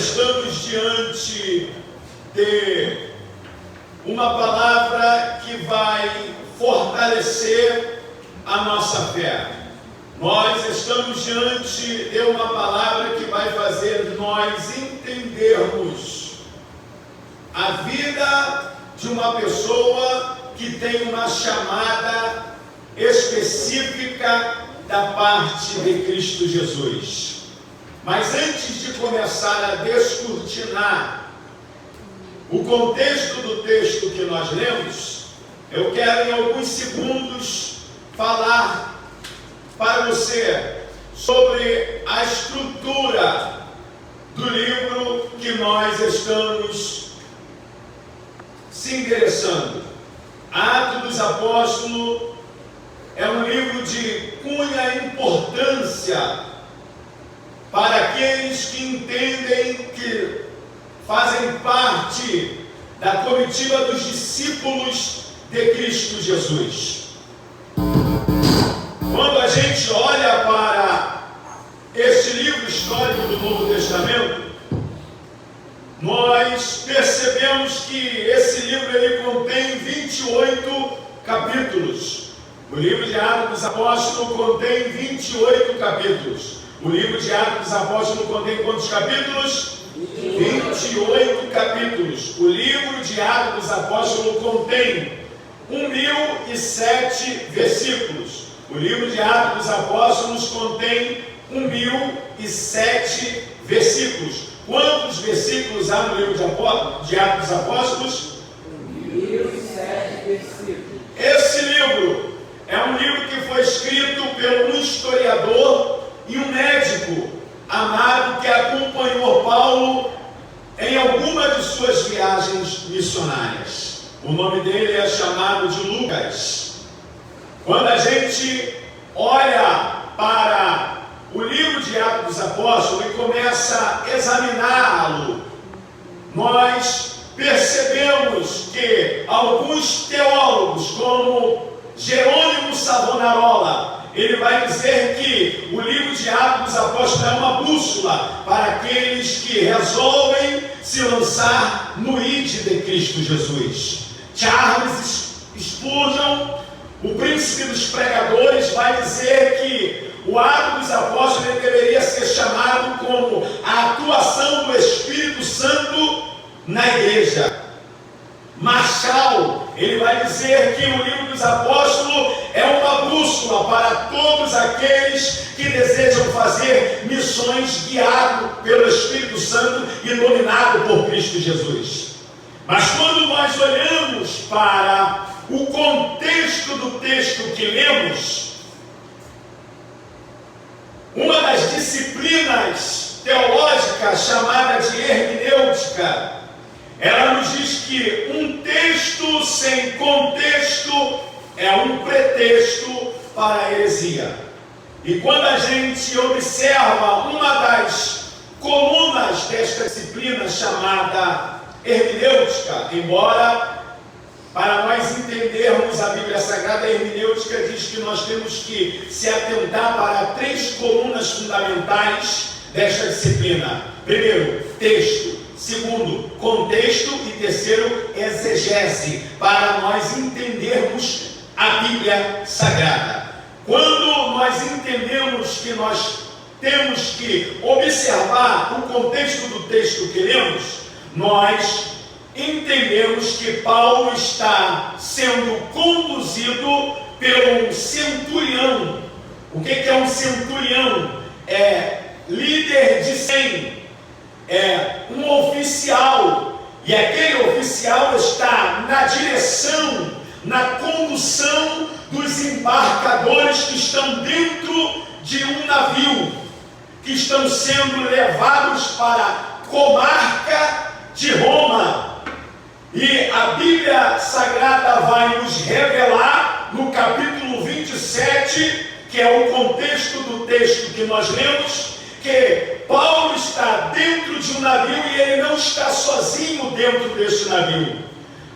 estamos diante de uma palavra que vai fortalecer a nossa fé. Nós estamos diante de uma palavra que vai fazer nós entendermos a vida de uma pessoa que tem uma chamada específica da parte de Cristo Jesus. Mas antes de começar a descortinar o contexto do texto que nós lemos, eu quero em alguns segundos falar para você sobre a estrutura do livro que nós estamos se interessando. Atos dos Apóstolos é um livro de cunha importância para aqueles que entendem que fazem parte da comitiva dos discípulos de Cristo Jesus. Quando a gente olha para este livro histórico do Novo Testamento, nós percebemos que esse livro ele contém 28 capítulos. O livro de Atos dos Apóstolos contém 28 capítulos. O livro de Atos dos Apóstolos contém quantos capítulos? 28 capítulos. O livro de Atos dos Apóstolos contém 1007 versículos. O livro de Atos dos Apóstolos contém 1007 versículos. Quantos versículos há no livro de Atos dos Apóstolos? 1007 versículos. Esse livro é um livro que foi escrito por um historiador e um médico amado que acompanhou Paulo em alguma de suas viagens missionárias. O nome dele é chamado de Lucas. Quando a gente olha para o livro de Atos dos Apóstolos e começa a examiná-lo, nós percebemos que alguns teólogos, como Jerônimo Savonarola, ele vai dizer que o livro de Atos dos Apóstolos é uma bússola para aqueles que resolvem se lançar no ID de Cristo Jesus. Charles Spurgeon, o príncipe dos pregadores, vai dizer que o Atos dos Apóstolos ele deveria ser chamado como a atuação do Espírito Santo na igreja. Marshall, ele vai dizer que o livro dos Apóstolos é uma bússola para todos aqueles que desejam fazer missões guiado pelo Espírito Santo e dominado por Cristo Jesus. Mas quando nós olhamos para o contexto do texto que lemos, uma das disciplinas teológicas chamada de hermenêutica, ela nos diz que um texto sem contexto é um pretexto para a heresia. E quando a gente observa uma das colunas desta disciplina chamada hermenêutica, embora para nós entendermos a Bíblia Sagrada, a hermenêutica diz que nós temos que se atentar para 3 colunas fundamentais desta disciplina. Primeiro, texto. Segundo, contexto. E terceiro, exegese, para nós entendermos a Bíblia Sagrada. Quando nós entendemos que nós temos que observar o contexto do texto que lemos, nós entendemos que Paulo está sendo conduzido por um centurião. O que é um centurião? É líder de 100. É um oficial, e aquele oficial está na direção, na condução dos embarcadores que estão dentro de um navio, que estão sendo levados para a comarca de Roma. E a Bíblia Sagrada vai nos revelar no capítulo 27, que é o contexto do texto que nós lemos, que Paulo está dentro de um navio e ele não está sozinho dentro deste navio.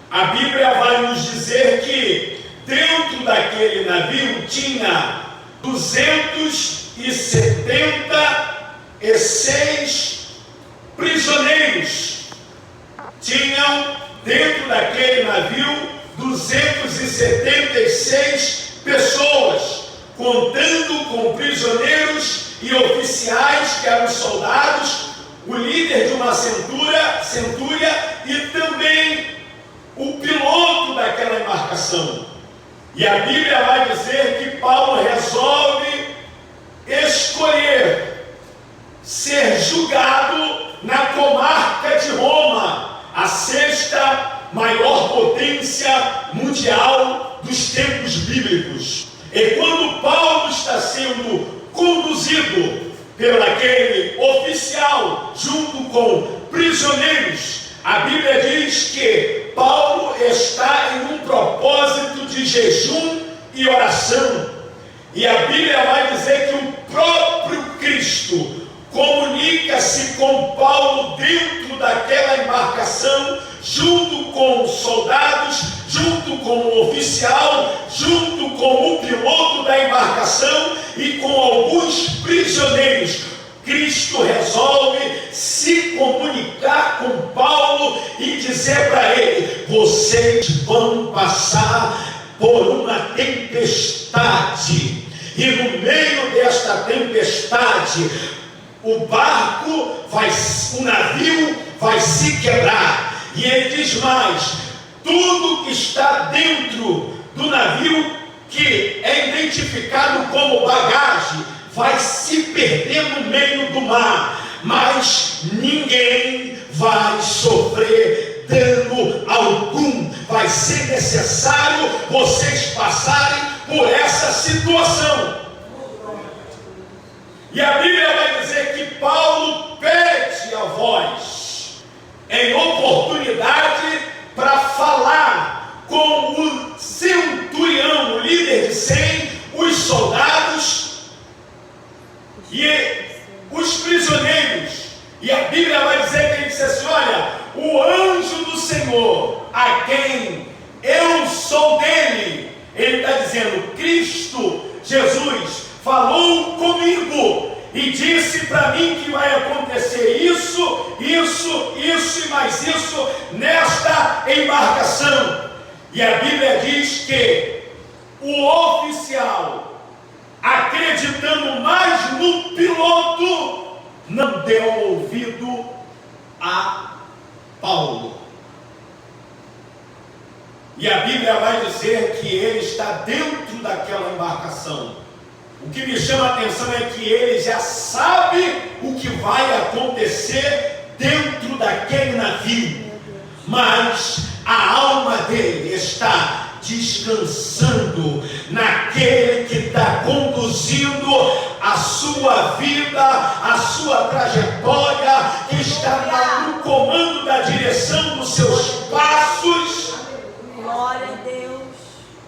A Bíblia vai nos dizer que dentro daquele navio tinha 276 prisioneiros prisioneiros. Tinham dentro daquele navio 276 pessoas, contando com prisioneiros e oficiais, que eram soldados, o líder de uma centúria e também o piloto daquela embarcação. E a Bíblia vai dizer que Paulo resolve escolher ser julgado na comarca de Roma, a sexta maior potência mundial dos tempos bíblicos. E quando Paulo está sendo conduzido pelo aquele oficial junto com prisioneiros, a Bíblia diz que Paulo está em um propósito de jejum e oração. E a Bíblia vai dizer que o próprio Cristo comunica-se com Paulo dentro daquela embarcação, junto com os soldados, junto com o oficial, junto com o piloto da embarcação e com alguns prisioneiros. Cristo resolve se comunicar com Paulo e dizer para ele: vocês vão passar por uma tempestade, e no meio desta tempestade o navio vai se quebrar. E ele diz mais: tudo que está dentro do navio, que é identificado como bagagem, vai se perder no meio do mar, mas ninguém vai sofrer dano algum. Vai ser necessário vocês passarem por essa situação. E a Bíblia vai dizer que Paulo pede a voz em oportunidade para falar com o centurião, o líder de 100, os soldados e os prisioneiros. E a Bíblia vai dizer que ele disse assim: olha, o anjo do Senhor, a quem eu sou dele, ele está dizendo, Cristo Jesus falou comigo e disse para mim que vai acontecer isso e mais isso nesta embarcação. E a Bíblia diz que o oficial, acreditando mais no piloto, não deu ouvido a Paulo. E a Bíblia vai dizer que ele está dentro daquela embarcação. O que me chama a atenção é que ele já sabe o que vai acontecer dentro daquele navio, mas a alma dele está descansando naquele que está conduzindo a sua vida, a sua trajetória, que está no comando da direção dos seus passos. Glória a Deus.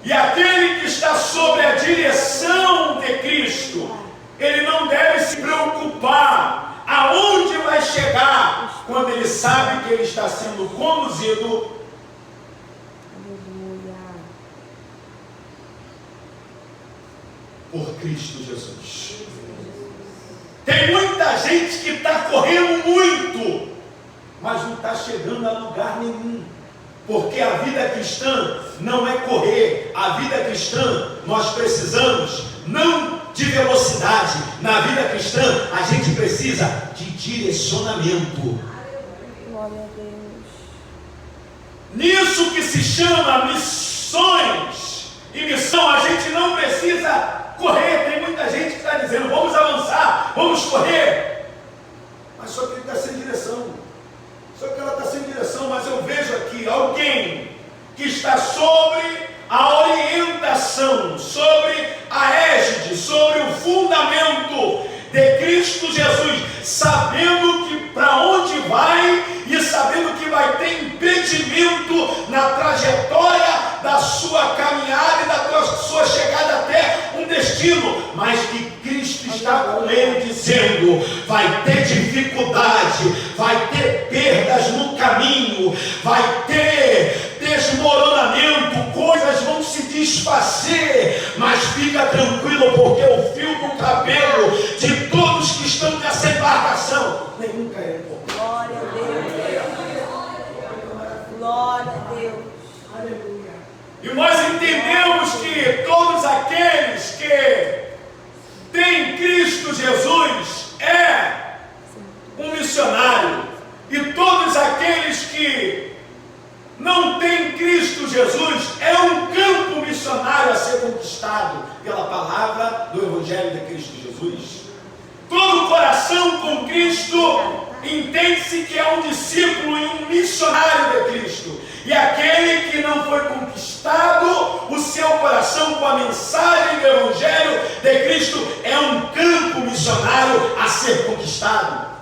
E aquele que está sob a direção de Cristo, ele não deve se preocupar aonde vai chegar, quando ele sabe que ele está sendo conduzido por Cristo Jesus. Tem muita gente que está correndo muito, mas não está chegando a lugar nenhum. Porque a vida cristã não é correr. A vida cristã, nós precisamos não de velocidade. Na vida cristã, a gente precisa de direcionamento. Glória a Deus. Nisso que se chama missões e missão, a gente não precisa correr. Tem muita gente que está dizendo, vamos avançar, vamos correr, mas só que ele está sem direção. Só que ela está sem direção. Mas eu vejo aqui alguém que está sobre a orientação, sobre a égide, sobre o fundamento de Cristo Jesus, sabendo que para onde vai e sabendo que vai ter impedimento na trajetória da sua caminhada e da sua chegada até um destino, mas que Cristo está com ele dizendo, vai ter dificuldade, vai ter perdas no caminho, vai ter desmoronamento, coisas vão se desfazer, mas fica tranquilo, porque o fio do cabelo de todos que estão nessa embarcação, nenhum caiu. Glória a Deus. sabemos que todos aqueles que têm Cristo Jesus é um missionário. E todos aqueles que não têm Cristo Jesus é um campo missionário a ser conquistado pela palavra do Evangelho de Cristo Jesus. Todo coração com Cristo entende-se que é um discípulo e um missionário de Cristo. E aquele que não foi conquistado o seu coração com a mensagem do Evangelho de Cristo é um campo missionário a ser conquistado.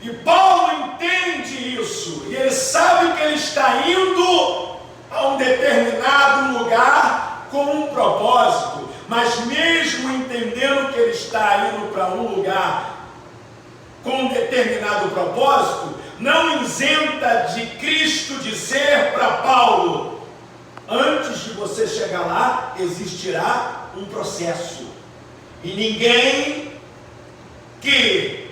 E Paulo entende isso, e ele sabe que ele está indo a um determinado lugar com um propósito, mas mesmo entendendo que ele está indo para um lugar com um determinado propósito, não isenta de Cristo dizer para Paulo: antes de você chegar lá, existirá um processo, e ninguém que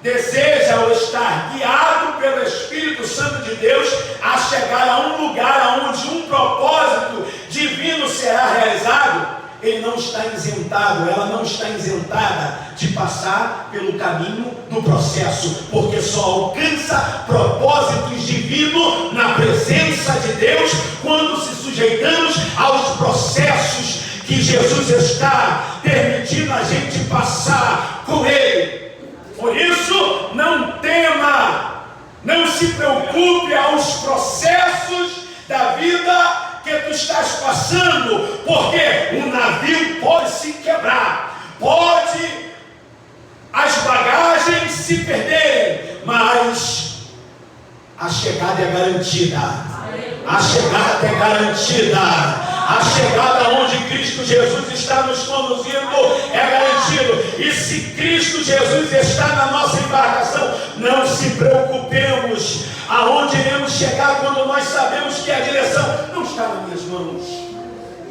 deseja ou estar guiado pelo Espírito Santo de Deus a chegar a um lugar onde um propósito divino será realizado, ele não está isentado, ela não está isentada de passar pelo caminho do processo, porque só alcança propósitos divinos na presença de Deus quando se sujeitamos aos processos que Jesus está permitindo a gente passar com Ele. Por isso, não tema, não se preocupe aos processos da vida que tu estás passando, porque o navio pode se quebrar, pode as bagagens se perderem, mas a chegada é garantida. A chegada é garantida. A chegada onde Cristo Jesus está nos conduzindo é garantido. E se Cristo Jesus está na nossa embarcação, não se preocupemos aonde iremos chegar quando nós sabemos que a direção não está nas minhas mãos.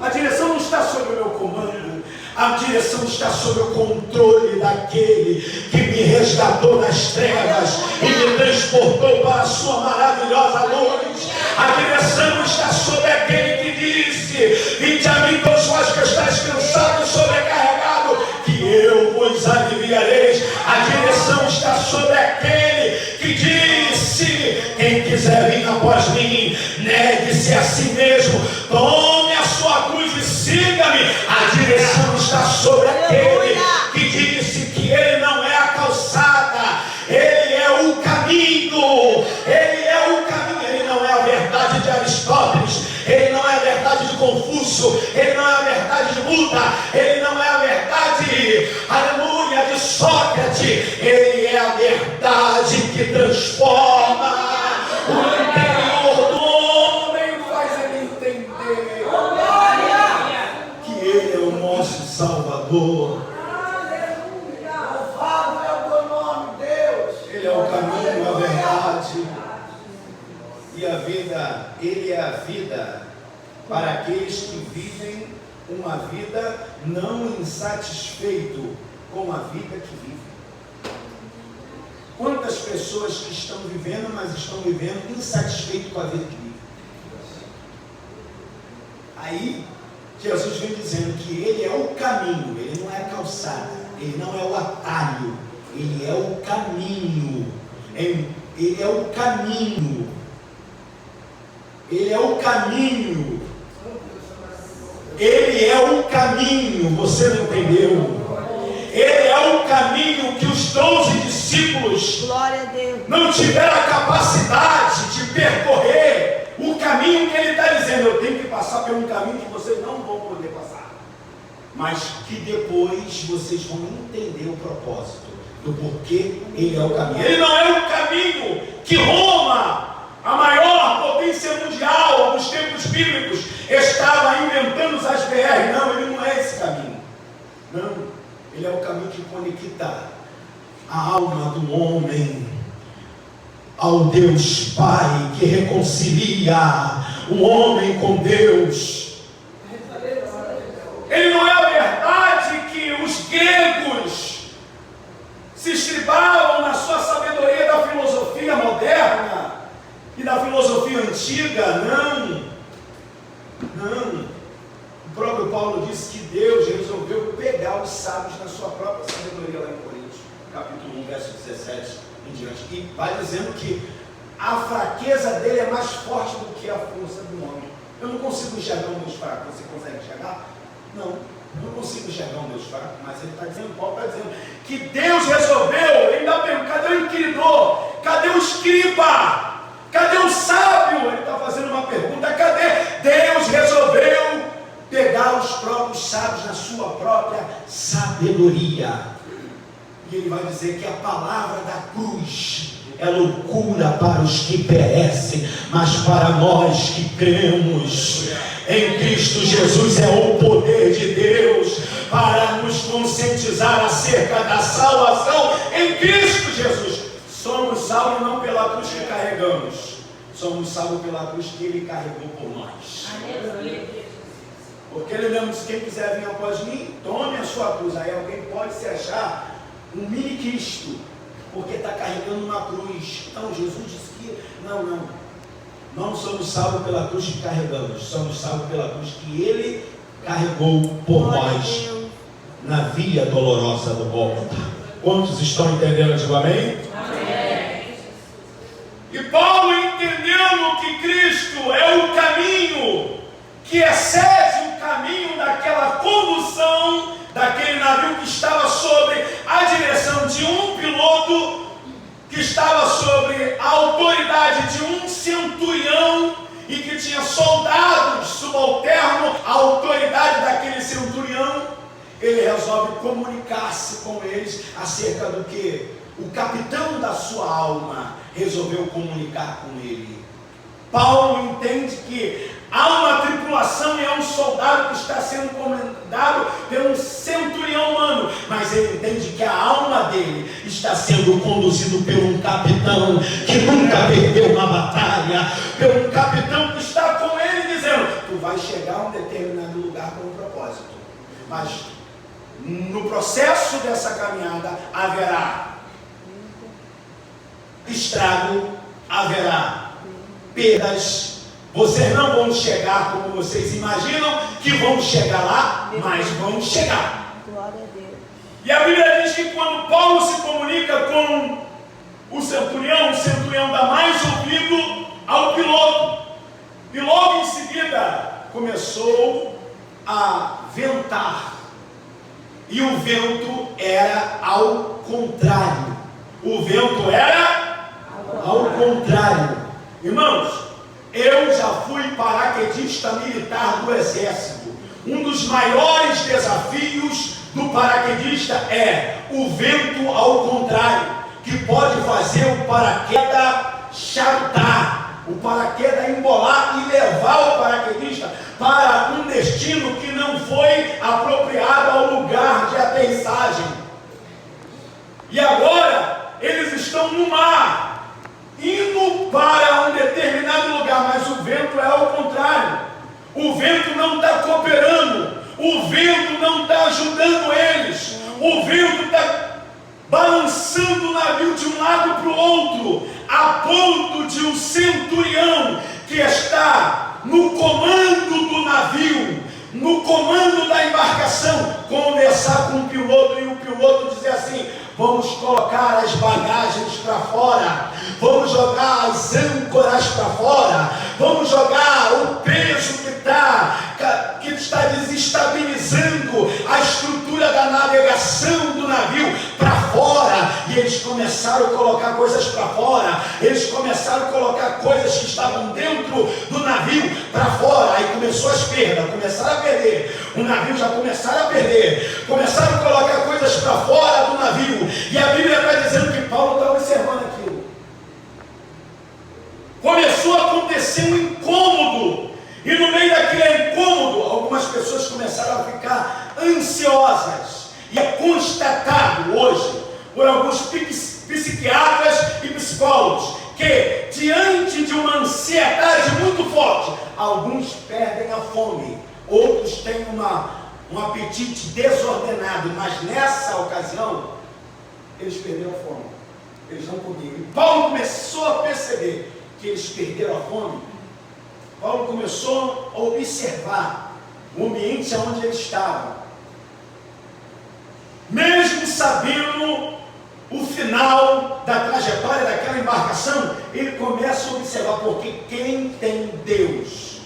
A direção não está sob o meu comando. A direção está sob o controle daquele que me resgatou das trevas e me transportou para a sua maravilhosa luz. A direção está sob aquele que disse: vinde a mim todos vós que estáis cansados e sobrecarregados, que eu vos aliviareis. A direção está sob aquele que disse: quem quiser vir após mim, negue-se a si mesmo, tome a sua cruz e siga-me. A direção está sobre aquele que disse que ele não é a calçada, ele é o caminho, ele é o caminho, ele não é a verdade de Aristóteles, ele não é a verdade de Confúcio, ele não é a verdade de Buda, ele não é a verdade, aleluia, de Sócrates, ele é a verdade que transforma o interior do homem, faz ele entender que ele é o nosso Salvador. Louvado é o teu nome, Deus. Ele é o caminho, a verdade e a vida. Ele é a vida para aqueles que vivem uma vida não insatisfeito com a vida que vivem. Quantas pessoas que estão vivendo, mas estão vivendo insatisfeito com a vida que vivem? Aí Jesus vem dizendo que ele é o caminho, ele não é a calçada, ele não é o atalho, ele é o caminho, ele é o caminho, ele é o caminho, ele é o caminho, você não entendeu? Ele é o caminho que os 12 discípulos Glória a Deus. não tiveram a capacidade de percorrer o caminho que ele está dizendo. Eu tenho que passar por um caminho que vocês não vão poder passar, mas que depois vocês vão entender o propósito do porquê ele é o caminho. Ele não é o caminho que Roma, a maior potência mundial nos tempos bíblicos, estava inventando as BR. Não, ele não é esse caminho. Não, ele é o caminho que conecta a alma do homem ao Deus Pai, que reconcilia o homem com Deus. Ele não é a verdade que os gregos se estribavam na sua sabedoria da filosofia moderna e da filosofia antiga. Não, Paulo disse que Deus resolveu pegar os sábios na sua própria sabedoria lá em Coríntios, capítulo 1, verso 17 em diante. E vai dizendo que a fraqueza dele é mais forte do que a força do homem. Eu não consigo enxergar um Deus fraco. Você consegue enxergar? Não. Eu não consigo enxergar um Deus fraco. Mas ele está dizendo, Paulo está dizendo, que Deus resolveu. Ele ainda pergunta, cadê o inquiridor? Cadê o escriba? Cadê o sábio? Ele está fazendo uma pergunta, cadê? Deus resolveu pegar os próprios sábios na sua própria sabedoria. E ele vai dizer que a palavra da cruz é loucura para os que perecem, mas para nós que cremos em Cristo Jesus é o poder de Deus para nos conscientizar acerca da salvação em Cristo Jesus. Somos salvos não pela cruz que carregamos, somos salvos pela cruz que Ele carregou por nós. Porque Ele mesmo disse, quem quiser vir após mim, tome a sua cruz. Aí alguém pode se achar um mini Cristo, porque está carregando uma cruz. Então Jesus disse que não somos salvos pela cruz que carregamos, somos salvos pela cruz que Ele carregou por nós na via dolorosa do Gólgota. Quantos estão entendendo? Digo amém? Amém. E Paulo, entendendo que Cristo é o caminho que excede o caminho daquela condução daquele navio que estava sobre a direção de um piloto, que estava sobre a autoridade de um centurião e que tinha soldados subalternos à autoridade daquele centurião, ele resolve comunicar-se com eles acerca do que o capitão da sua alma resolveu comunicar com ele. Paulo entende que há uma tripulação e há um soldado que está sendo comandado por um centurião humano, mas ele entende que a alma dele está sendo conduzido por um capitão que nunca perdeu uma batalha, por um capitão que está com ele dizendo, tu vais chegar a um determinado lugar com um propósito, mas no processo dessa caminhada haverá estrago, haverá perdas. Vocês não vão chegar como vocês imaginam que vão chegar lá, mas vão chegar. Glória a Deus. E a Bíblia diz que quando Paulo se comunica com o centurião dá mais ouvido ao piloto. E logo em seguida começou a ventar. E o vento era ao contrário. O vento era ao contrário. Irmãos, eu já fui paraquedista militar do Exército. Um dos maiores desafios do paraquedista é o vento ao contrário, que pode fazer o paraquedas charutar, o paraquedas embolar e levar o paraquedista para um destino que não foi apropriado ao lugar de aterrissagem. E agora eles estão no mar, indo para um determinado lugar, mas o vento é ao contrário. O vento não está cooperando, o vento não está ajudando eles, o vento está balançando o navio de um lado para o outro, a ponto de um centurião que está no comando do navio, no comando da embarcação, conversar com o piloto e o piloto dizer assim: vamos colocar as bagagens para fora, vamos jogar as âncoras para fora, vamos jogar o peso que está desestabilizando a estrutura da navegação do navio para fora. E eles começaram a colocar coisas para fora, eles começaram a colocar coisas que estavam dentro do navio para fora. Aí começou as perdas, começaram a perder, o navio já começaram a perder, começaram a colocar coisas para fora do navio. E a Bíblia está dizendo que Paulo está observando aquilo. Começou a acontecer um incômodo, e no meio daquele incômodo, algumas pessoas começaram a ficar ansiosas. E é constatado hoje por alguns psiquiatras e psicólogos que, diante de uma ansiedade muito forte, alguns perdem a fome, outros têm um apetite desordenado, mas nessa ocasião eles perderam a fome, eles não comiam. E Paulo começou a perceber que eles perderam a fome. Paulo começou a observar o ambiente onde ele estava. Mesmo sabendo o final da trajetória daquela embarcação, ele começa a observar, porque quem tem Deus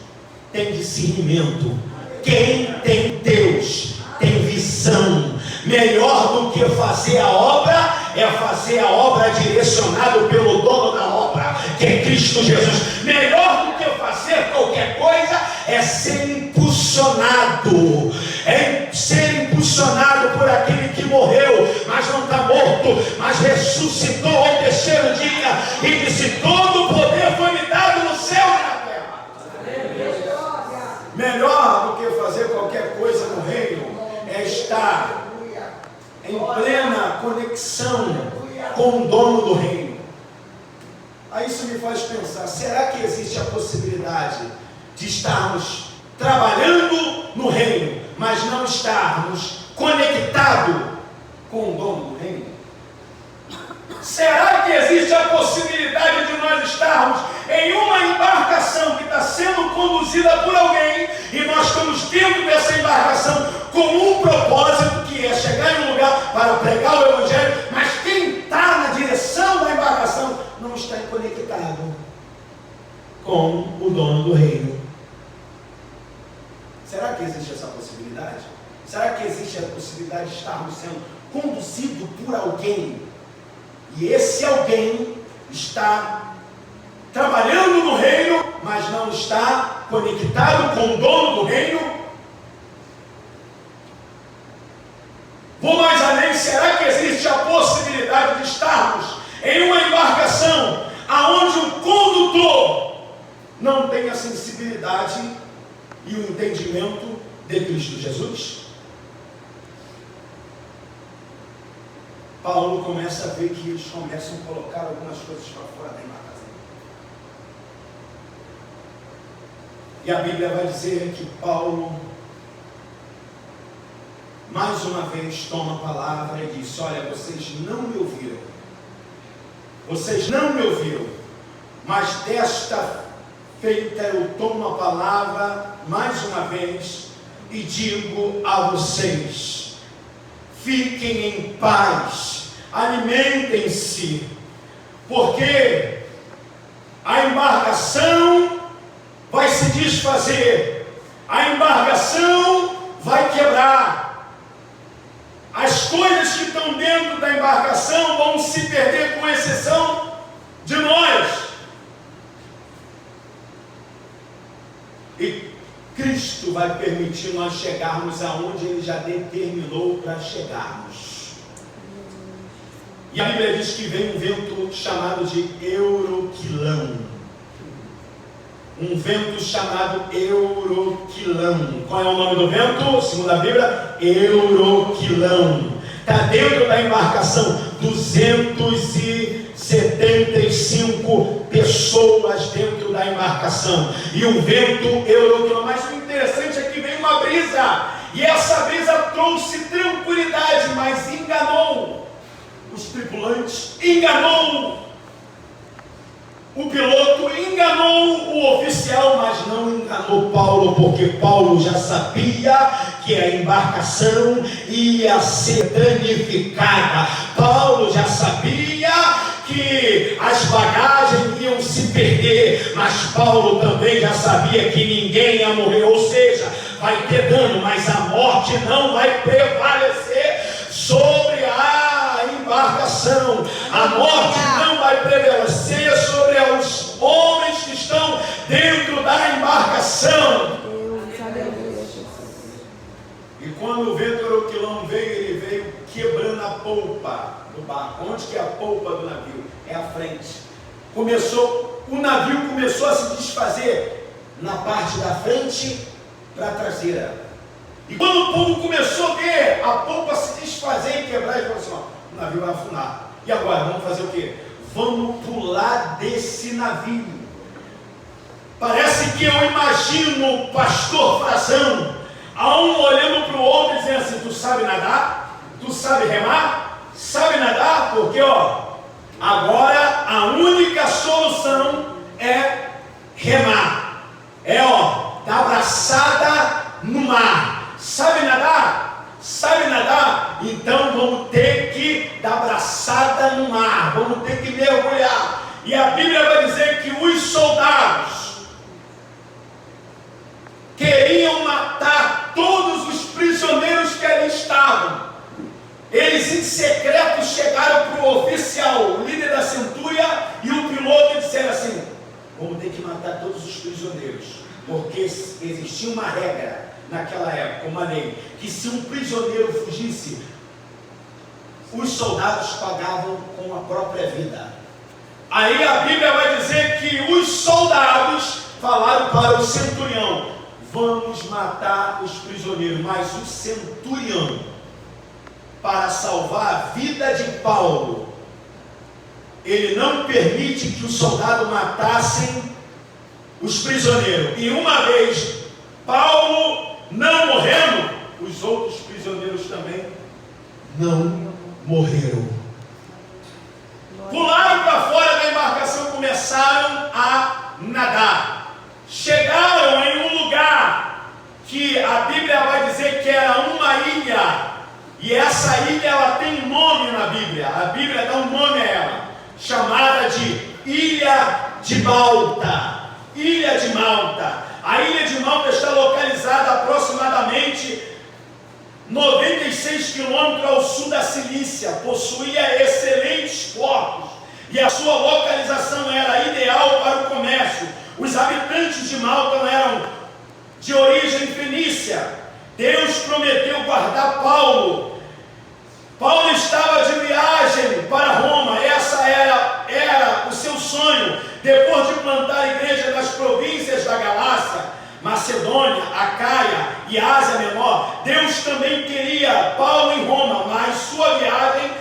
tem discernimento, quem tem Deus tem visão. Melhor do que fazer a obra é fazer a obra direcionado pelo dono da obra, que é Cristo Jesus. Melhor do que fazer qualquer coisa é ser impulsionado, por aquele que morreu, mas não está morto, mas ressuscitou ao terceiro dia e disse: todo o poder foi me dado no céu e na terra. Melhor do que fazer qualquer coisa no reino é estar em plena conexão com o dono do reino. Aí isso me faz pensar: será que existe a possibilidade de estarmos trabalhando no reino, mas não estarmos conectados com o dono do reino? Será que existe a possibilidade de nós estarmos em uma embarcação que está sendo conduzida por alguém e nós estamos dentro dessa embarcação com um propósito, que é chegar em um lugar para pregar o Evangelho, mas quem está na direção da embarcação não está conectado com o dono do reino? Será que existe essa possibilidade? Será que existe a possibilidade de estarmos sendo conduzidos por alguém e esse alguém está trabalhando no reino, mas não está conectado com o dono do reino? Vou mais além: será que existe a possibilidade de estarmos em uma embarcação aonde o condutor não tem a sensibilidade e o entendimento de Cristo Jesus? Paulo começa a ver que eles começam a colocar algumas coisas para fora da embarcação. E a Bíblia vai dizer que Paulo, mais uma vez, toma a palavra e diz: olha, vocês não me ouviram. Vocês não me ouviram. Mas desta feita eu tomo a palavra mais uma vez e digo a vocês: fiquem em paz, alimentem-se, porque a embarcação vai se desfazer, a embarcação vai quebrar, as coisas que estão dentro da embarcação vão se perder, com exceção de nós. E Cristo vai permitir nós chegarmos aonde Ele já determinou para chegarmos. E a Bíblia diz que vem um vento chamado de Euroquilão. Um vento chamado Euroquilão. Qual é o nome do vento? Segundo a Bíblia, Euroquilão. Está dentro da embarcação 275 pessoas dentro da embarcação. E o vento Euroquilão. Mas o interessante é que vem uma brisa. E essa brisa trouxe tranquilidade, mas enganou os tripulantes, enganou o piloto, enganou o oficial, mas não enganou Paulo, porque Paulo já sabia que a embarcação ia ser danificada. Paulo já sabia que as bagagens iam se perder, mas Paulo também já sabia que ninguém ia morrer, ou seja, vai ter dano, mas a morte não vai prevalecer sobre a embarcação. A morte não vai prevalecer sobre os homens que estão dentro da embarcação. E quando o vento Euroquilão veio, ele veio quebrando a polpa do barco. Onde que é a polpa do navio? É a frente. O navio começou a se desfazer na parte da frente para a traseira. E quando o povo começou a ver a polpa se desfazer e quebrar, ele falou assim: ó, o navio vai afundar. E agora, vamos fazer o quê? Vamos pular desse navio. Parece que eu imagino o pastor Frazão, a um olhando para o outro e dizendo assim: tu sabe nadar? Tu sabe remar? Sabe nadar? Porque agora a única solução é remar. Dar abraçada no mar. Sabe nadar? Sabe nadar? Então vamos ter que dar braçada no mar, vamos ter que mergulhar. E a Bíblia vai dizer que os soldados queriam matar todos os prisioneiros que ali estavam. Eles em secreto chegaram para o oficial, o líder da centúria e o piloto, e disseram assim: vamos ter que matar todos os prisioneiros, porque existia uma regra naquela época, uma lei, que se um prisioneiro fugisse, os soldados pagavam com a própria vida. Aí a Bíblia vai dizer que os soldados falaram para o centurião: vamos matar os prisioneiros. Mas o centurião, para salvar a vida de Paulo, ele não permite que os soldados matassem os prisioneiros. E uma vez Paulo não morrendo, os outros prisioneiros também não morreram. Pularam para fora da embarcação, começaram a nadar. Chegaram em um lugar que a Bíblia vai dizer que era uma ilha. E essa ilha, ela tem um nome na Bíblia. A Bíblia dá um nome a ela, chamada de Ilha de Malta. Ilha de Malta. A Ilha de Malta está localizada aproximadamente 96 quilômetros ao sul da Cilícia. Possuía excelentes portos e a sua localização era ideal para o comércio. Os habitantes de Malta eram de origem fenícia. Deus prometeu guardar Paulo. Paulo estava de viagem para Roma. Essa era o seu sonho. Depois de plantar a igreja nas províncias da Galácia, Macedônia, Acaia e Ásia Menor, Deus também queria Paulo em Roma, mas sua viagem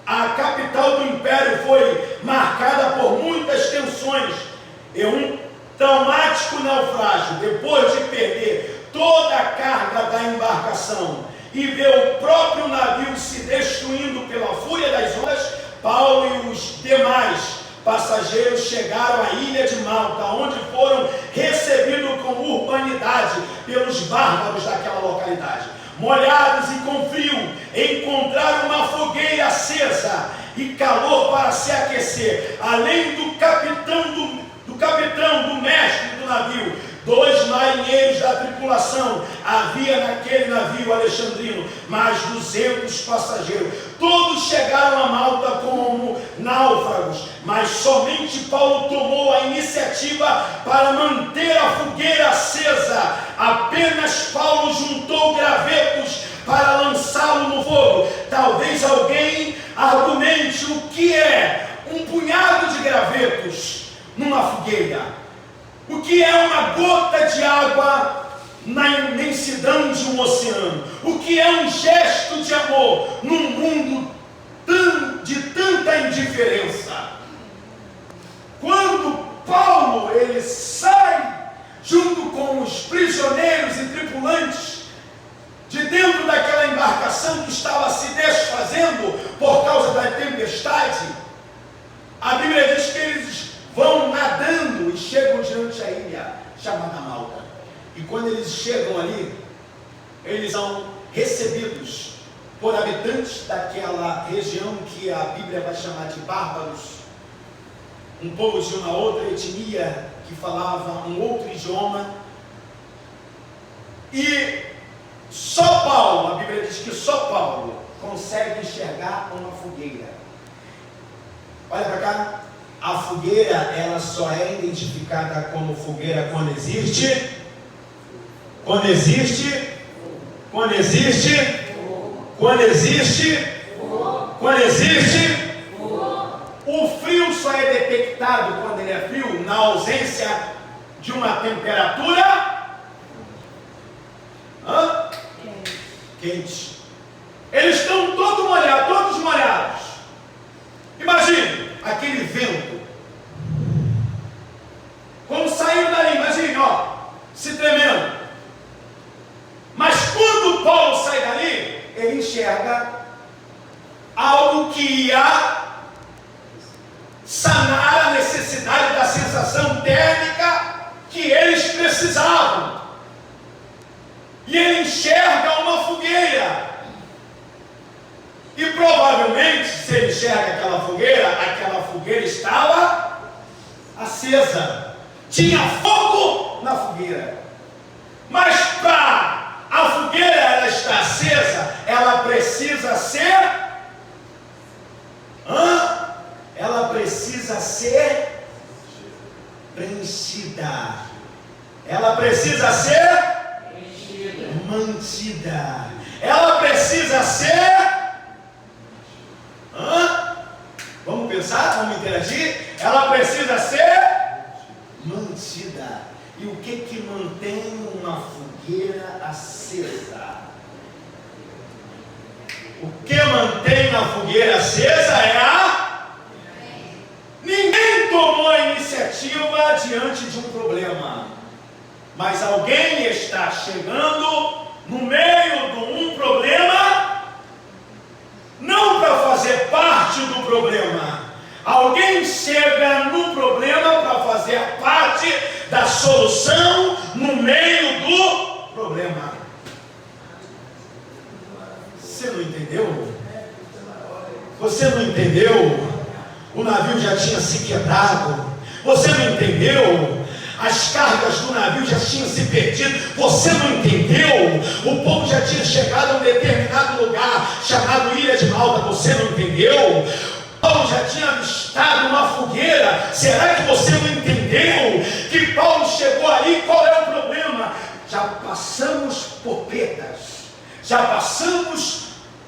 à capital do império foi marcada por muitas tensões e um traumático naufrágio. Depois de perder toda a carga da embarcação e ver o próprio navio se destruindo pela fúria das ondas, Paulo e os demais passageiros chegaram à ilha de Malta, onde foram recebidos com urbanidade pelos bárbaros daquela localidade. Molhados e com frio, encontraram uma fogueira acesa e calor para se aquecer. Além do capitão, do mestre do navio, 2 marinheiros da tripulação, havia naquele navio alexandrino mais 200 passageiros. Todos chegaram a Malta como náufragos, mas somente Paulo tomou a iniciativa para manter a fogueira acesa. Apenas Paulo juntou gravetos para lançá-lo no fogo. Talvez alguém argumente o que é um punhado de gravetos numa fogueira. O que é uma gota de água na imensidão de um oceano? O que é um gesto de amor num mundo de tanta indiferença? Quando Paulo ele sai junto com os prisioneiros e tripulantes de dentro daquela embarcação que estava se desfazendo por causa da tempestade, a Bíblia diz que eles vão nadando e chegam diante da ilha chamada Malta. E quando eles chegam ali, eles são recebidos por habitantes daquela região que a Bíblia vai chamar de bárbaros, um povo de uma outra etnia que falava um outro idioma. E só Paulo, a Bíblia diz que só Paulo consegue enxergar uma fogueira. Olha para cá. A fogueira, ela só é identificada como fogueira quando existe o frio só é detectado quando ele é frio na ausência de uma temperatura quente. Eles estão todos molhados. Imagine aquele vento. Como saiu dali, imagine, se tremendo. Mas quando Paulo sai dali, ele enxerga algo que ia sanar a necessidade da sensação térmica que eles precisavam. enxerga aquela fogueira estava acesa. Tinha fogo na fogueira. Mas para a fogueira ela estar acesa, ela precisa ser... Ela precisa ser preenchida. Ela precisa ser mantida. Ela precisa ser... Vamos pensar? Vamos interagir? Ela precisa ser mantida. E o que mantém uma fogueira acesa? O que mantém a fogueira acesa é a... Ninguém tomou a iniciativa diante de um problema, mas alguém está chegando no meio de um problema, não para fazer parte do problema. Alguém chega no problema para fazer parte da solução no meio do problema. Você não entendeu? Você não entendeu? O navio já tinha se quebrado. Você não entendeu? As cargas do navio já tinham se perdido. Você não entendeu? O povo já tinha chegado a um determinado lugar chamado Ilha de Malta. Você não entendeu? Paulo já tinha avistado uma fogueira. Será que você não entendeu que Paulo chegou ali? Qual é o problema? Já passamos por perdas. Já passamos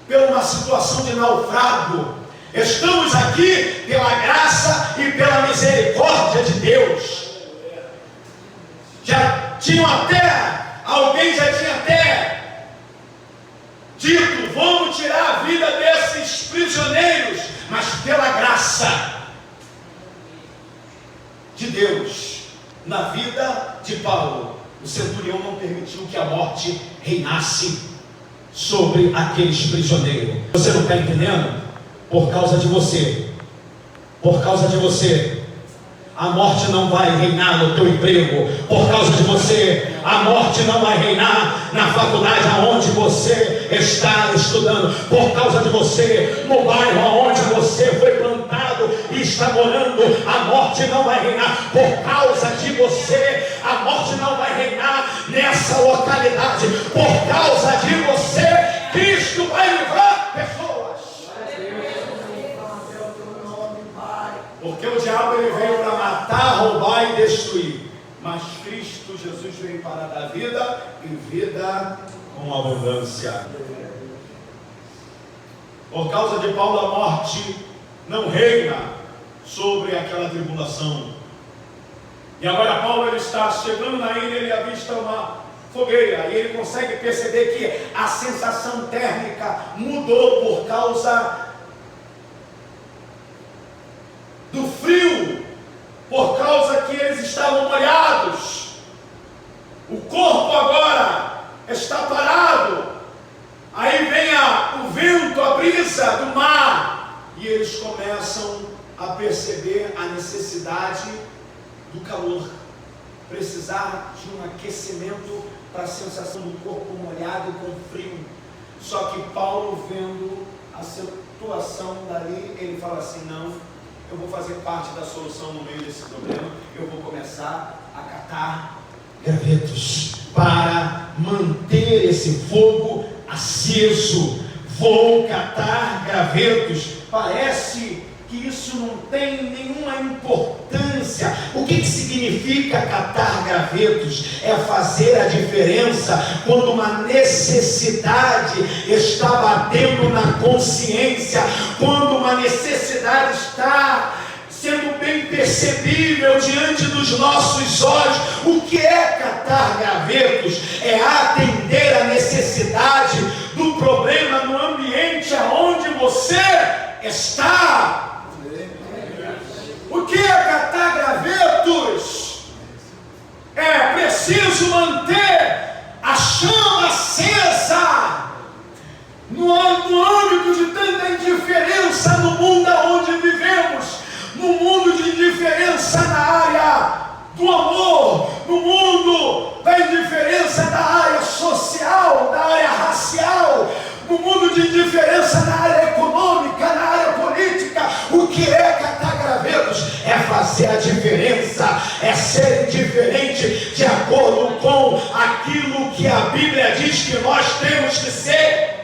por uma situação de naufrágio. Estamos aqui pela graça e pela misericórdia de Deus. Alguém já tinha até dito: vamos tirar a vida desses prisioneiros, mas pela graça de Deus, na vida de Paulo, o centurião não permitiu que a morte reinasse sobre aqueles prisioneiros. Você não está entendendo? Por causa de você, a morte não vai reinar no teu emprego. Por causa de você, a morte não vai reinar na faculdade aonde você está estudando. Por causa de você, no bairro aonde você foi plantado e está morando, a morte não vai reinar. Por causa de você, a morte não vai reinar nessa localidade. Por causa de você, Cristo vai livrar pessoas. Porque o diabo ele veio para matar, roubar e destruir, mas Cristo Jesus veio para dar vida e vida com abundância. Por causa de Paulo, a morte não reina sobre aquela tribulação. E agora Paulo ele está chegando na ilha, ele avista uma fogueira e ele consegue perceber que a sensação térmica mudou por causa do frio, por causa que eles estavam molhados. O corpo agora está parado. Aí vem o vento, a brisa do mar, e eles começam a perceber a necessidade do calor, precisar de um aquecimento para a sensação do corpo molhado e com frio. Só que Paulo, vendo a situação dali, ele fala assim: não, eu vou fazer parte da solução no meio desse problema. Eu vou começar a catar gravetos para manter esse fogo aceso. Vou catar gravetos. Parece que isso não tem nenhuma importância. O que significa catar gravetos? É fazer a diferença quando uma necessidade está batendo na consciência, quando uma necessidade está sendo bem percebível diante dos nossos olhos. O que é catar gravetos? É atender a necessidade do problema no ambiente aonde você está. O que é catar gravetos? É preciso manter a chama acesa no âmbito de tanta indiferença no mundo onde vivemos, no mundo de indiferença na área do amor, no mundo da indiferença da área social, da área racial, no mundo de indiferença na área econômica, na área política. o que é catar gravetos? É fazer a diferença, é ser diferente de acordo com aquilo que a Bíblia diz que nós temos que ser.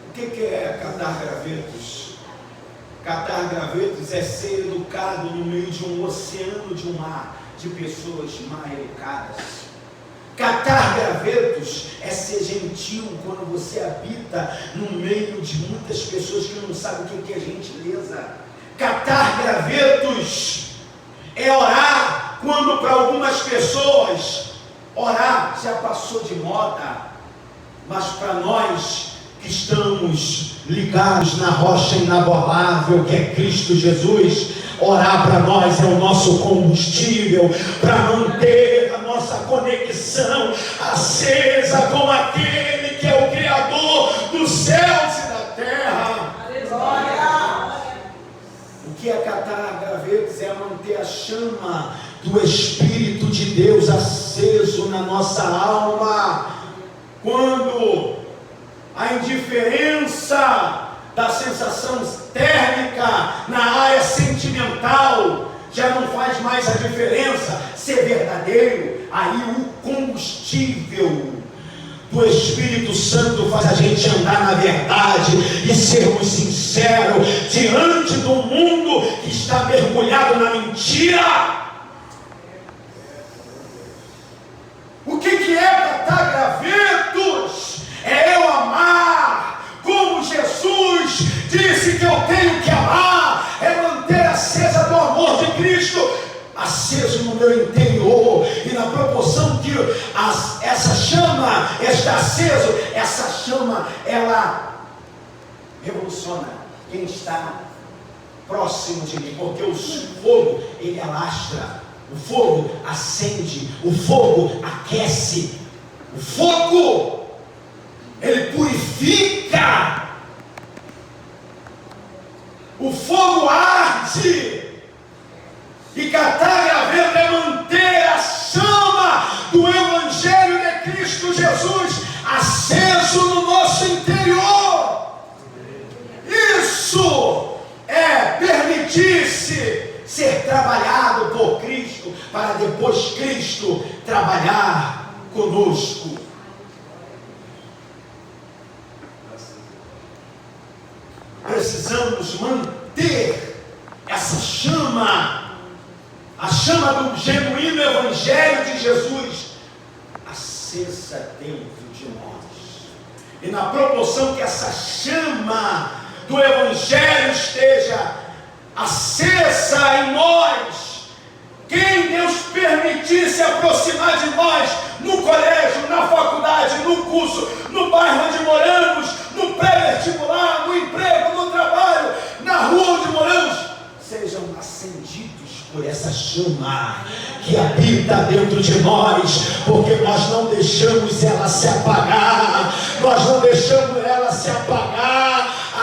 O que é catar gravetos? Catar gravetos é ser educado no meio de um oceano, de um mar, de pessoas mal educadas. Catar gravetos é ser gentil quando você habita no meio de muitas pessoas que não sabem o que é gentileza. Catar gravetos é orar quando para algumas pessoas orar já passou de moda, mas para nós que estamos ligados na rocha inabalável que é Cristo Jesus, orar para nós é o nosso combustível para manter a nossa conexão acesa com aquele que é o Criador dos céus e da terra. Glória! O que é catar gravetos? É manter a chama do Espírito de Deus aceso na nossa alma. Quando a indiferença da sensação térmica na área sentimental já não faz mais a diferença, ser verdadeiro, aí o combustível do Espírito Santo faz a gente andar na verdade e sermos sinceros diante do mundo que está mergulhado na mentira. O que é catar gravetos? É eu amar como Jesus disse que eu tenho que amar, é manter acesa do amor de Cristo, aceso no meu interior, e na proporção que essa chama está acesa, essa chama, ela revoluciona quem está próximo de mim, porque o fogo, ele alastra, o fogo acende, o fogo aquece, o fogo, ele purifica, o fogo arde. E catar graveto é manter a chama do Evangelho de Cristo Jesus aceso no nosso interior. Isso é permitir-se ser trabalhado por Cristo, para depois Cristo trabalhar conosco. Precisamos manter essa chama, a chama do genuíno Evangelho de Jesus, acesa dentro de nós. E na proporção que essa chama do Evangelho esteja acesa em nós, quem Deus permitir se aproximar de nós, no colégio, na faculdade, no curso, no bairro onde moramos, no pré-vestibular, no emprego, no trabalho, na rua onde moramos, sejam acendidos por essa chama que habita dentro de nós, porque nós não deixamos ela se apagar,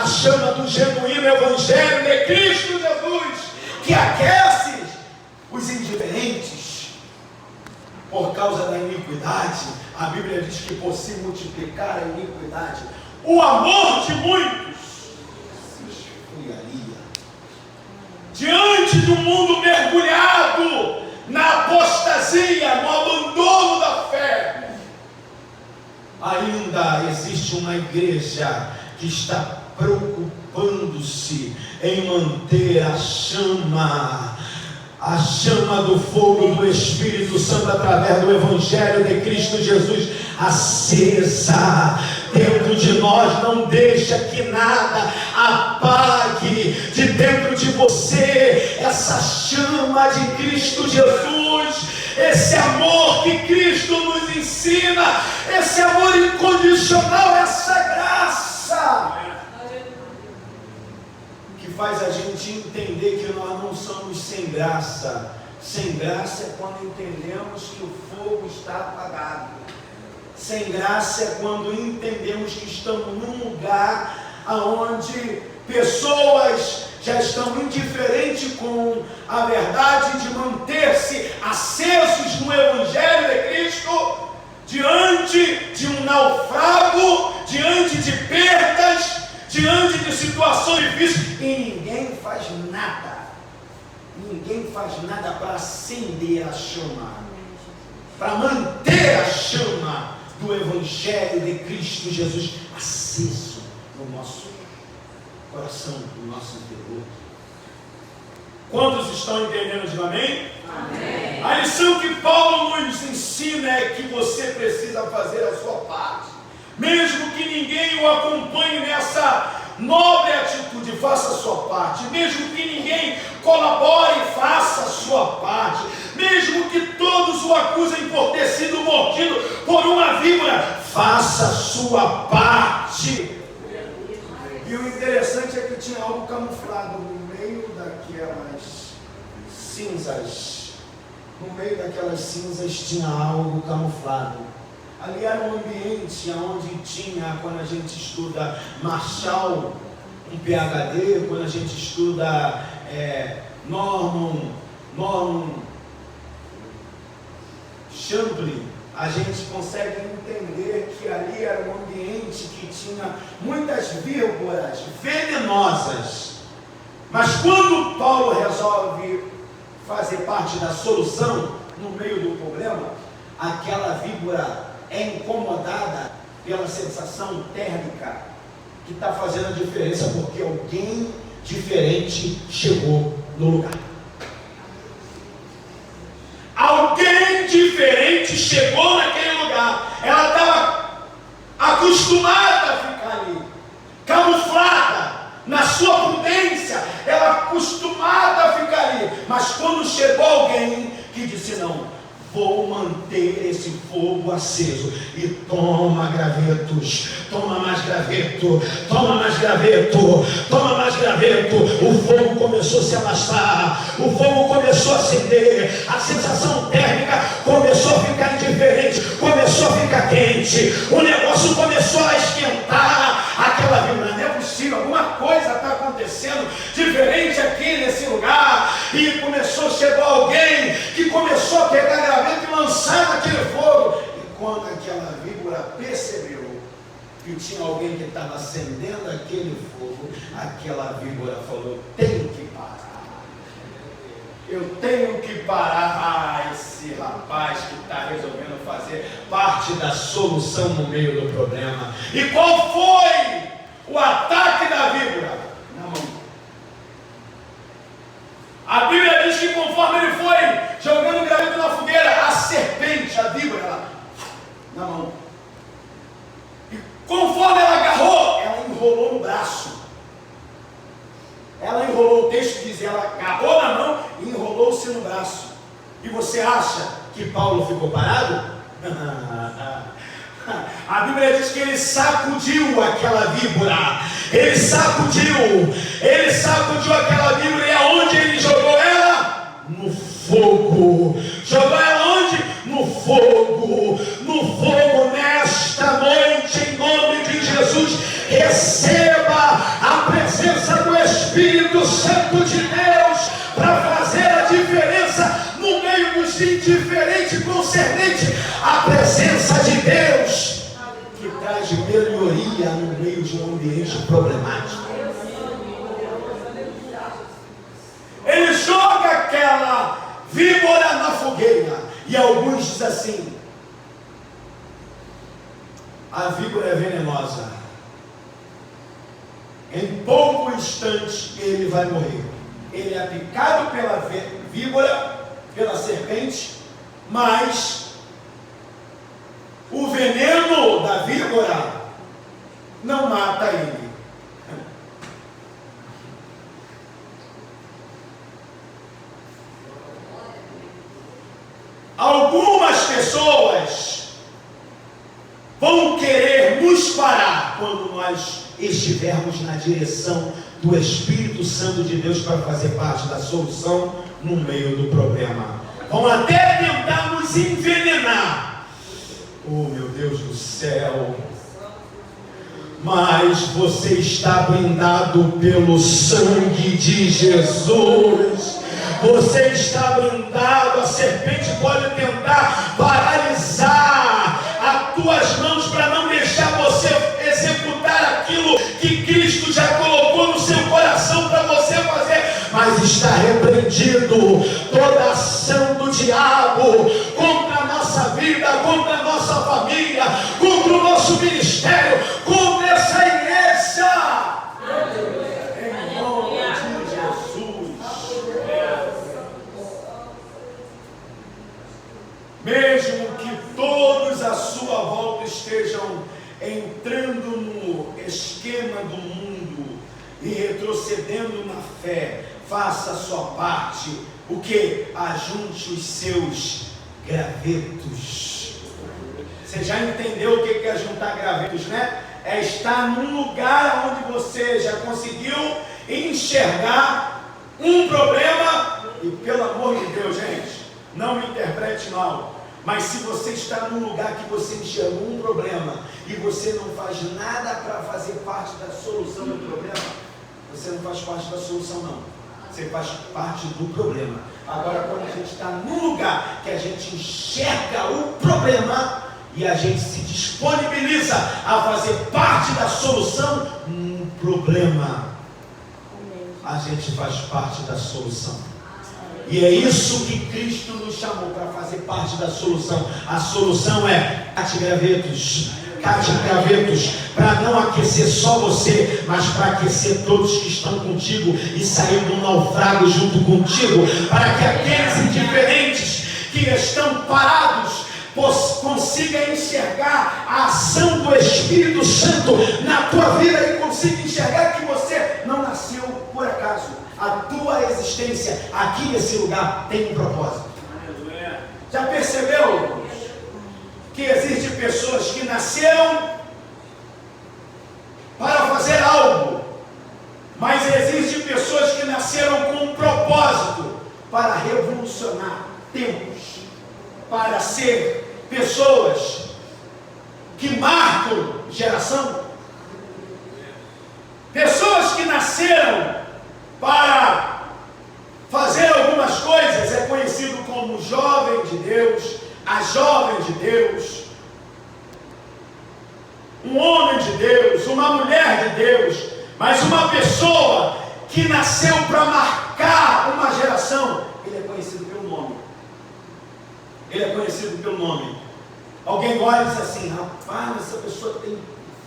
a chama do genuíno Evangelho de Cristo Jesus, que aquece os indiferentes por causa da iniquidade. A Bíblia diz que por se multiplicar a iniquidade, o amor de muitos se esfriaria. Diante do mundo mergulhado na apostasia, no abandono da fé, ainda existe uma igreja que está preocupando-se em manter a chama do fogo do Espírito Santo através do Evangelho de Cristo Jesus acesa dentro de nós. Não deixa que nada apague de dentro de você essa chama de Cristo Jesus, esse amor que Cristo nos ensina, esse amor incondicional, essa graça que faz a gente entender que nós não somos sem graça. Sem graça é quando entendemos que o fogo está apagado. Sem graça é quando entendemos que estamos num lugar onde pessoas já estão indiferentes com a verdade de manter-se acesos no Evangelho de Cristo, diante de um naufrago, diante de perdas, diante de situação difícil. E ninguém faz nada. Ninguém faz nada para acender a chama, para manter a chama do Evangelho de Cristo Jesus aceso no nosso coração, no nosso interior. Quantos estão entendendo? Diga amém? Amém. A lição que Paulo nos ensina é que você precisa fazer a sua parte. Mesmo que ninguém o acompanhe nessa nobre atitude, faça a sua parte. Mesmo que ninguém colabore, faça a sua parte. Mesmo que todos o acusem por ter sido mordido por uma víbora, faça a sua parte. E o interessante é que tinha algo camuflado no meio daquelas cinzas. No meio daquelas cinzas tinha algo camuflado. Ali era um ambiente onde tinha, quando a gente estuda Marshall, um PhD, quando a gente estuda Norman Champlin, a gente consegue entender que ali era um ambiente que tinha muitas víboras venenosas. Mas quando Paulo resolve fazer parte da solução no meio do problema, aquela víbora é incomodada pela sensação térmica que está fazendo a diferença, porque alguém diferente chegou no lugar. Alguém diferente chegou naquele lugar. Ela estava acostumada a ficar ali, camuflada na sua prudência, ela acostumada a ficar ali. Mas quando chegou alguém que disse: não, vou manter esse fogo aceso. E toma gravetos, toma mais graveto, toma mais graveto, toma mais graveto. O fogo começou a se alastrar, o fogo começou a acender, a sensação térmica começou a ficar indiferente, começou a ficar quente, o negócio começou a esquentar. Aquela víbora, não é possível, alguma coisa está acontecendo diferente aqui nesse lugar. E chegou alguém que começou a pegar graveto e lançar naquele fogo. E quando aquela víbora percebeu que tinha alguém que estava acendendo aquele fogo, aquela víbora falou: tenho que parar. Eu tenho que parar. Esse rapaz que está resolvendo fazer parte da solução no meio do problema. E qual foi o ataque da víbora? Na mão. A Bíblia diz que conforme ele foi jogando graveto na fogueira, a serpente, a víbora, ela, na mão. E conforme ela agarrou, ela enrolou no braço. Ela enrolou, o texto diz, ela agarrou na mão e enrolou-se no braço. E você acha que Paulo ficou parado? A Bíblia diz que ele sacudiu aquela víbora. Ele sacudiu aquela víbora. E aonde ele jogou ela? No fogo. Jogou ela onde? No fogo. No fogo. Nesta noite, em nome de Jesus, receba a presença do Espírito Santo de Deus para fazer a diferença no meio dos indiferentes, concernente à presença de Deus, que traz melhoria no meio de um ambiente problemático. Ele joga aquela víbora na fogueira, e alguns dizem assim: a víbora é venenosa, em pouco instante ele vai morrer. Ele é picado pela víbora, pela serpente, mas o veneno da víbora não mata ele. Algumas pessoas vão querer nos parar quando nós estivermos na direção do Espírito Santo de Deus para fazer parte da solução no meio do problema. Vão até tentar nos envenenar. Oh, meu Deus do céu! Mas você está blindado pelo sangue de Jesus. Você está blindado. A serpente pode tentar paralisar as tuas mãos para não deixar você executar aquilo que Cristo está repreendido toda ação do diabo contra a nossa vida, contra a nossa família, contra o nosso ministério, contra essa igreja. Em nome de Jesus. Mesmo que todos à sua volta estejam entrando no esquema do mundo e retrocedendo na fé, faça a sua parte. O que? Ajunte os seus gravetos. Você já entendeu o que é juntar gravetos, né? É estar num lugar onde você já conseguiu enxergar um problema. E pelo amor de Deus, gente, não me interprete mal, mas se você está num lugar que você enxergou um problema e você não faz nada para fazer parte da solução do problema, você não faz parte da solução, não. Você faz parte do problema. Agora, quando a gente está num lugar que a gente enxerga o problema e a gente se disponibiliza a fazer parte da solução no problema, a gente faz parte da solução. E é isso que Cristo nos chamou para fazer parte da solução. A solução é cate gravetos, para não aquecer só você, mas para aquecer todos que estão contigo e sair do naufrágio junto contigo, para que aqueles indiferentes que estão parados consiga enxergar a ação do Espírito Santo na tua vida e consiga enxergar que você não nasceu por acaso. A tua existência aqui nesse lugar tem um propósito. Já percebeu que existem pessoas que nasceram para fazer algo, mas existem pessoas que nasceram com um propósito para revolucionar tempos, para ser pessoas que marcam geração, pessoas que nasceram para fazer algumas coisas. É conhecido como jovem de Deus, a jovem de Deus, um homem de Deus, uma mulher de Deus, mas uma pessoa que nasceu para marcar uma geração. Ele é conhecido pelo nome. Ele é conhecido pelo nome. Alguém olha e diz assim: rapaz, essa pessoa tem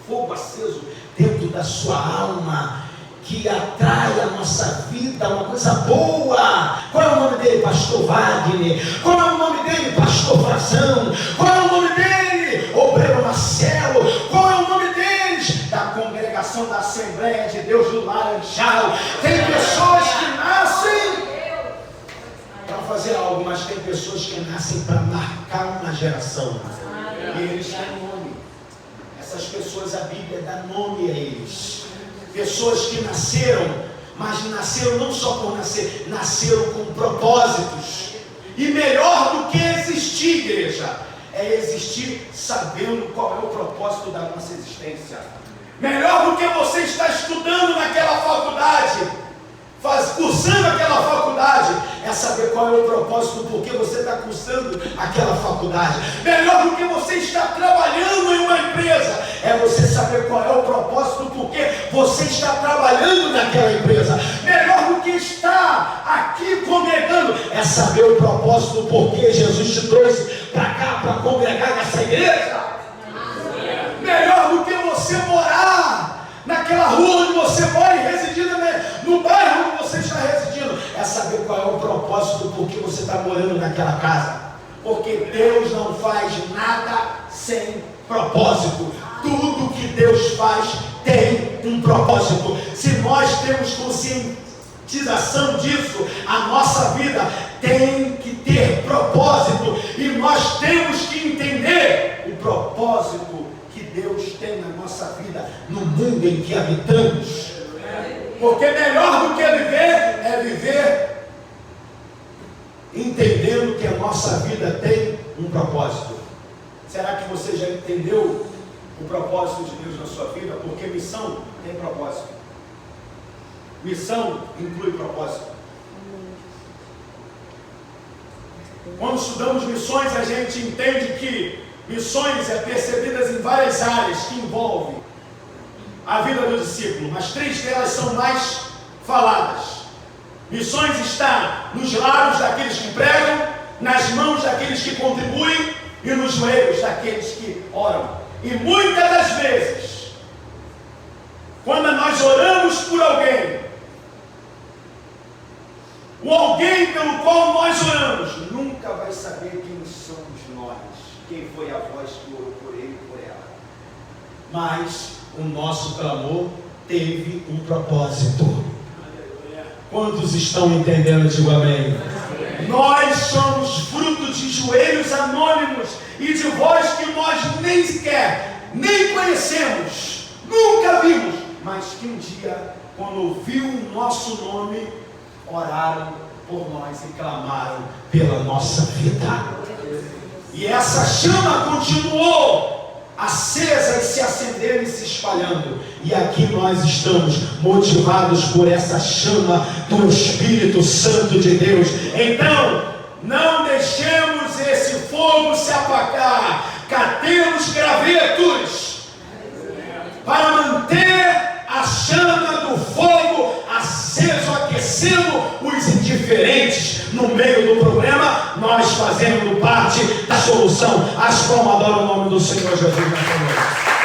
fogo aceso dentro da sua alma, que atrai a nossa vida, uma coisa boa. Qual é o nome dele? Pastor Wagner. Qual é o nome dele? Pastor Frazão. Qual é o nome dele? Obreiro Marcelo. Qual é o nome deles? Da congregação da Assembleia de Deus do Laranjal. Tem pessoas que nascem para fazer algo, mas tem pessoas que nascem para marcar uma geração. E eles têm nome. Essas pessoas, a Bíblia dá nome a eles. Pessoas que nasceram, mas nasceram não só por nascer, nasceram com propósitos. E melhor do que existir, igreja, é existir sabendo qual é o propósito da nossa existência. Melhor do que você estar estudando naquela faculdade, cursando aquela faculdade, é saber qual é o propósito do porquê você está cursando aquela faculdade. Melhor do que você estar trabalhando em uma empresa, é você saber qual é o propósito do porquê você está trabalhando naquela empresa. Melhor do que estar aqui congregando, é saber o propósito do porquê Jesus te trouxe para cá, para congregar nessa igreja. Melhor do que você morar naquela rua onde você mora e residir no bairro onde você está residindo, é saber qual é o propósito do porquê você está morando naquela casa. Porque Deus não faz nada sem propósito. Tudo que Deus faz tem um propósito. Se nós temos conscientização disso, a nossa vida tem que ter propósito. E nós temos que entender o propósito que Deus tem na nossa vida, no mundo em que habitamos. Porque melhor do que viver é viver entendendo que a nossa vida tem um propósito. Será que você já entendeu o propósito de Deus na sua vida? Porque missão tem propósito. Missão inclui propósito. Quando estudamos missões, a gente entende que missões é percebidas em várias áreas que envolvem a vida do discípulo, mas 3 delas são mais faladas. Missões está nos lábios daqueles que pregam, nas mãos daqueles que contribuem e nos joelhos daqueles que oram. E muitas das vezes, quando nós oramos por alguém, o alguém pelo qual nós oramos nunca vai saber quem somos nós, quem foi a voz que orou por ele e por ela. Mas o nosso clamor teve um propósito. Quantos estão entendendo? Digo amém. Nós somos fruto de joelhos anônimos e de voz que nós nem sequer, nem conhecemos, nunca vimos, mas que um dia, quando ouviu o nosso nome, oraram por nós e clamaram pela nossa vida. E essa chama continuou acesa e se acendendo e se espalhando. E aqui nós estamos motivados por essa chama do Espírito Santo de Deus. Então, não deixemos esse fogo se apagar. Catemos gravetos para manter a chama do fogo aceso, aquecendo os indiferentes no meio do problema, nós fazendo parte da solução. As palmas adoram o nome do Senhor Jesus nessa noite.